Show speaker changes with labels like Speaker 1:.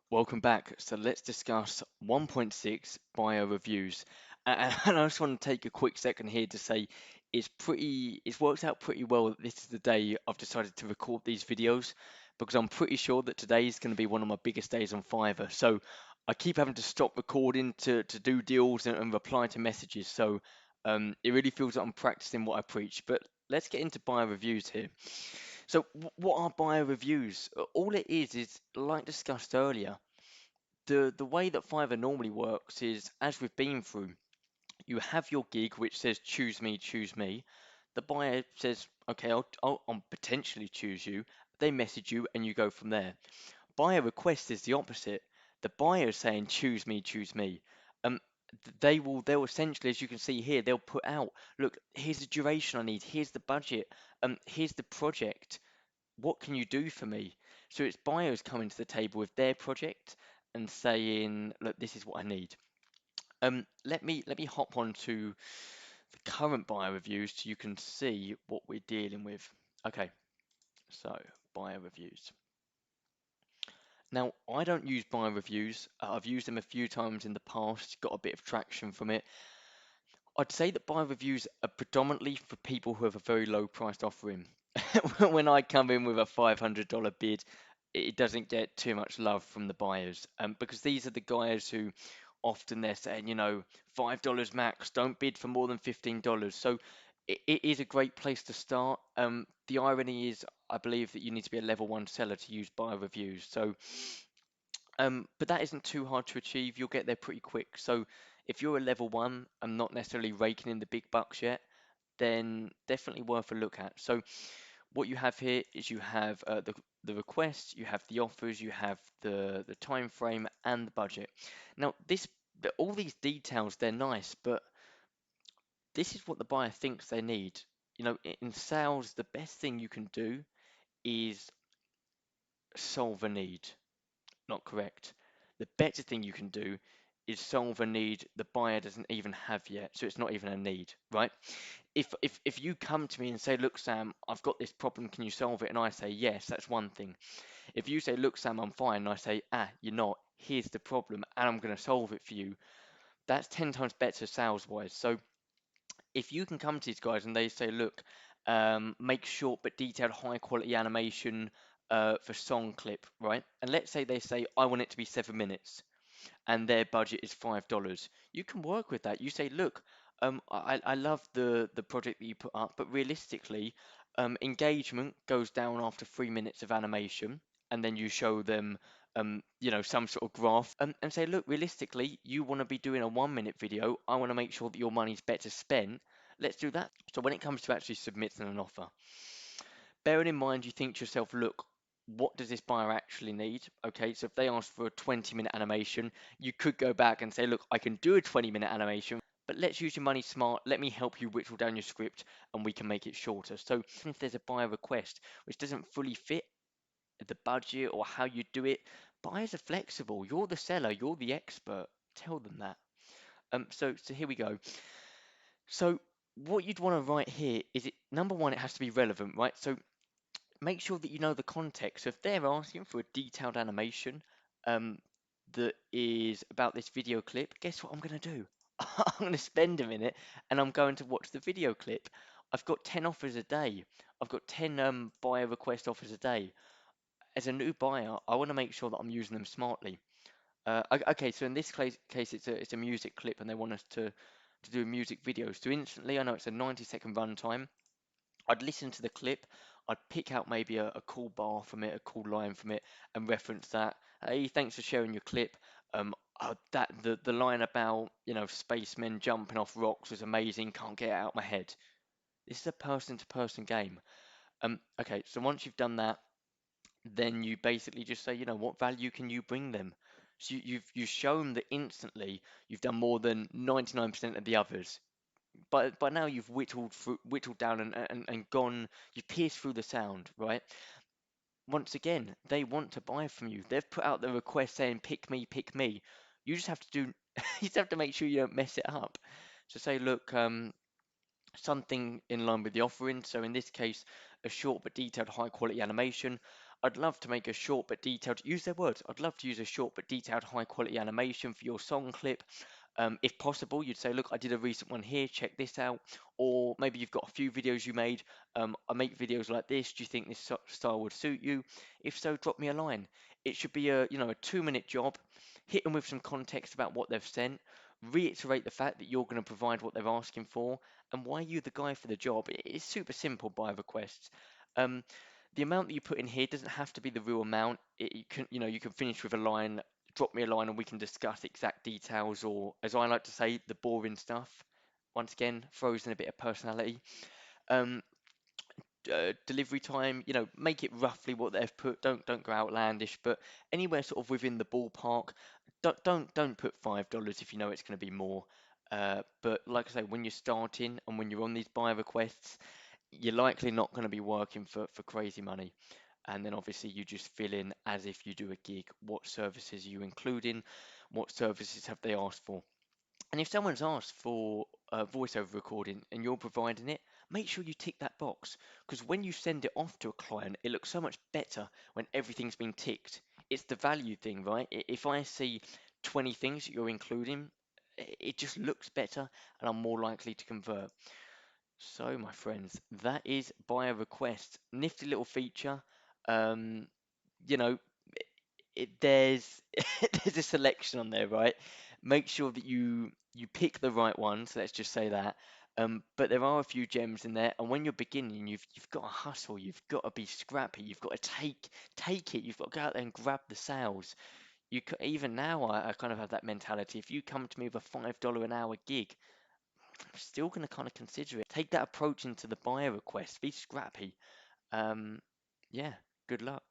Speaker 1: Welcome back. So let's discuss 1.6 bio reviews. And I just want to take a quick second here to say it's worked out pretty well that this is the day I've decided to record these videos because I'm pretty sure that today is going to be one of my biggest days on Fiverr. So I keep having to stop recording to do deals and reply to messages. So it really feels like I'm practicing what I preach. But let's get into bio reviews here. So what are buyer reviews? All it is like discussed earlier, the way that Fiverr normally works is as we've been through, you have your gig which says choose me, choose me. The buyer says, okay, I'll potentially choose you. They message you and you go from there. Buyer request is the opposite. The buyer is saying choose me, choose me. Um, they'll essentially, as you can see here, they'll put out, look, here's the duration I need, here's the budget, here's the project, what can you do for me? So it's buyers coming to the table with their project and saying, look, this is what I need. Let me hop on to the current buyer reviews so you can see what we're dealing with. Okay, so buyer reviews. Now, I don't use buyer reviews. I've used them a few times in the past, got a bit of traction from it. I'd say that buyer reviews are predominantly for people who have a very low priced offering. When I come in with a $500 bid, it doesn't get too much love from the buyers, because these are the guys who often they're saying, $5 max, don't bid for more than $15. So it is a great place to start. The irony is, I believe that you need to be a level one seller to use buyer reviews. So but that isn't too hard to achieve. You'll get there pretty quick. So if you're a level one and not necessarily raking in the big bucks yet, then definitely worth a look at. So what you have here is you have the requests, you have the offers, you have the time frame and the budget. Now all these details, they're nice, but this is what the buyer thinks they need. In sales, the best thing you can do is solve a need. Not correct. The better thing you can do is solve a need the buyer doesn't even have yet, so it's not even a need, right? If you come to me and say, look, Sam, I've got this problem, can you solve it? And I say yes, that's one thing. If you say, look, Sam, I'm fine, and I say, you're not, here's the problem, and I'm going to solve it for you, that's 10 times better sales wise. So if you can come to these guys and they say, look, make short but detailed, high quality animation for song clip, right? And let's say they say, I want it to be 7 minutes, and their budget is $5. You can work with that. You say, look, I love the project that you put up, but realistically, engagement goes down after 3 minutes of animation, and then you show them, some sort of graph, and say, look, realistically, you want to be doing a 1 minute video. I want to make sure that your money's better spent. Let's do that. So when it comes to actually submitting an offer, bearing in mind you think to yourself, look, what does this buyer actually need? Okay, so if they ask for a 20-minute animation, you could go back and say, look, I can do a 20-minute animation, but let's use your money smart. Let me help you whittle down your script and we can make it shorter. So even if there's a buyer request which doesn't fully fit the budget or how you do it, buyers are flexible. You're the seller, you're the expert. Tell them that. So here we go. So what you'd want to write here is, it number one, it has to be relevant, right? So make sure that you know the context. So if they're asking for a detailed animation um, that is about this video clip, guess what I'm going to do? I'm going to spend a minute and I'm going to watch the video clip. I've got 10 offers a day. I've got 10 buyer request offers a day. As a new buyer, I want to make sure that I'm using them smartly. Okay, so in this case it's a music clip and they want us to do a music video. So instantly, I know it's a 90-second runtime. I'd listen to the clip, I'd pick out maybe a cool bar from it, a cool line from it, and reference that. Hey, thanks for sharing your clip. That the line about spacemen jumping off rocks was amazing. Can't get it out of my head. This is a person-to-person game. Okay, so once you've done that, then you basically just say, what value can you bring them? So you've shown that instantly you've done more than 99% of the others. But by now you've whittled down and gone, you've pierced through the sound, right? Once again, they want to buy from you. They've put out the request saying pick me, pick me. You just have to do you just have to make sure you don't mess it up. So say, look, something in line with the offering. So in this case, a short but detailed high quality animation. I'd love to make a short but detailed, use their words, I'd love to use a short but detailed high quality animation for your song clip. If possible, you'd say, look, I did a recent one here, check this out. Or maybe you've got a few videos you made. I make videos like this. Do you think this style would suit you? If so, drop me a line. It should be a, a 2-minute job. Hit them with some context about what they've sent. Reiterate the fact that you're going to provide what they're asking for and why you're the guy for the job. It's super simple by requests. Um, the amount that you put in here doesn't have to be the real amount. You can finish with a line, drop me a line and we can discuss exact details, or as I like to say, the boring stuff. Once again, throws in a bit of personality. Um, Delivery time, make it roughly what they've put. Don't go outlandish, but anywhere sort of within the ballpark. Don't put $5 if you know it's going to be more. But like I say, when you're starting and when you're on these buyer requests, you're likely not going to be working for crazy money. And then obviously you just fill in as if you do a gig. What services are you including? What services have they asked for? And if someone's asked for a voiceover recording and you're providing it, make sure you tick that box. Because when you send it off to a client, it looks so much better when everything's been ticked. It's the value thing, right? If I see 20 things that you're including, it just looks better and I'm more likely to convert. So, my friends, that is buyer request. Nifty little feature. Um, you know, there's there's a selection on there, right? Make sure that you pick the right ones. Let's just say that. But there are a few gems in there, and when you're beginning, you've got to hustle. You've got to be scrappy. You've got to take it. You've got to go out there and grab the sales. Even now, I kind of have that mentality. If you come to me with a $5 an hour gig, I'm still going to kind of consider it. Take that approach into the buyer request. Be scrappy. Um, yeah. Good luck.